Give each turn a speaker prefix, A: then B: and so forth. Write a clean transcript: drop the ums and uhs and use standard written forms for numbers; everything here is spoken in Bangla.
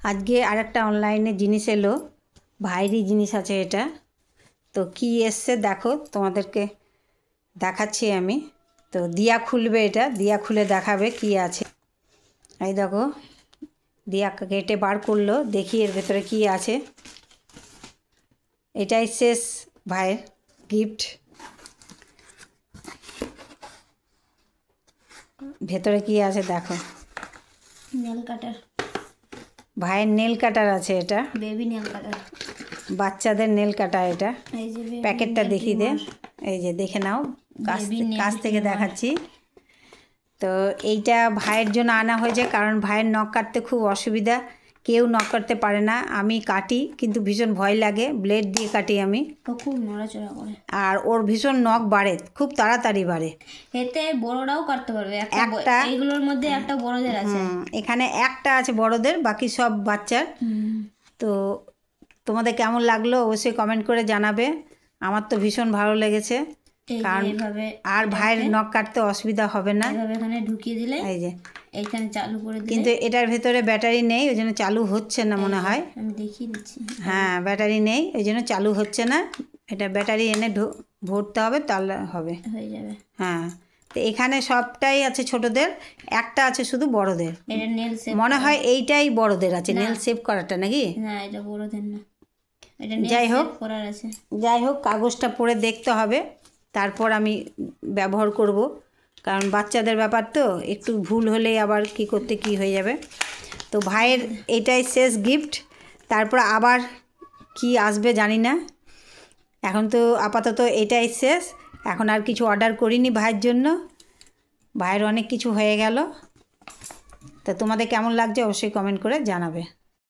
A: আজকে আরেকটা অনলাইনে জিনিস এলো, ভাইয়েরই জিনিস আছে এটা। তো কি এসছে দেখো, তোমাদেরকে দেখাচ্ছি আমি। তো দিয়া খুলবে, এটা দিয়া খুলে দেখাবে কি আছে। এই দেখো, দিয়া কেটে বার করলো, দেখি এর ভেতরে কি আছে। এটাই শেষ ভাইয়ের গিফট। ভেতরে কি আছে দেখো।
B: নেল কাটার,
A: ভাইয়ের নেল কাটার আছে, এটা
B: বেবি নেল কাটার,
A: বাচ্চাদের নেল কাটার। এটা
B: এই যে
A: প্যাকেটটা দেখিয়ে দে, এই যে দেখে নাও, কাছ থেকে দেখাচ্ছি। তো এইটা ভাইয়ের জন্য আনা হয়েছে, কারণ ভাইয়ের নখ কাটতে খুব অসুবিধা, কেউ নখ কাটতে পারে না। আমি কাটি কিন্তু ভীষণ ভয় লাগে, ব্লেড দিয়ে কাটি আমি।
B: ও খুব নড়াচড়া করে,
A: আর ওর ভীষণ নখ বাড়ে, খুব তাড়াতাড়ি বাড়ে।
B: এতে বড়রাও কাটতে পারবে।
A: একটা
B: এইগুলোর মধ্যে একটা বড়দের আছে,
A: এখানে একটা আছে বড়দের, বাকি সব বাচ্চার। তো তোমাদের কেমন লাগলো অবশ্যই কমেন্ট করে জানাবে। আমার তো ভীষণ ভালো লেগেছে, কারণ আর ভাইয়ের নখ কাটতে অসুবিধা হবে না।
B: এখানে ঢুকিয়ে দিলে
A: এই যে
B: এইখানে চালু করে দিলে,
A: কিন্তু এটার ভেতরে ব্যাটারি নেই, ওই জন্য চালু হচ্ছে না মনে হয়।
B: আমি দেখিয়ে দিচ্ছি।
A: হ্যাঁ, ব্যাটারি নেই, ওই জন্য চালু হচ্ছে না। এটা ব্যাটারি এনে ভরতে হবে, তাহলে হবে,
B: হয়ে যাবে।
A: হ্যাঁ। তো এখানে সবটাই আছে ছোটদের, একটা আছে শুধু বড়দের।
B: এটা নেল সেভ
A: মনে হয় এইটাই বড়দের আছে, নেল সেভ করাটা নাকি?
B: না, এটা বড়দের না, এটা
A: যাই হোক
B: করার আছে।
A: যাই হোক, কাগজটা পড়ে দেখতে হবে, তারপর আমি ব্যবহার করব, কারণ বাচ্চাদের ব্যাপার তো, একটু ভুল হলেই আবার কি করতে কি হয়ে যাবে। তো ভাইয়ের এটাই শেষ গিফট, তারপর আবার কি আসবে জানি না। এখন তো আপাতত এটাই শেষ, এখন আর কিছু অর্ডার করিনি ভাইয়ের জন্য। ভাইয়ের অনেক কিছু হয়ে গেল। তা তোমাদের কেমন লাগছে অবশ্যই কমেন্ট করে জানাবে।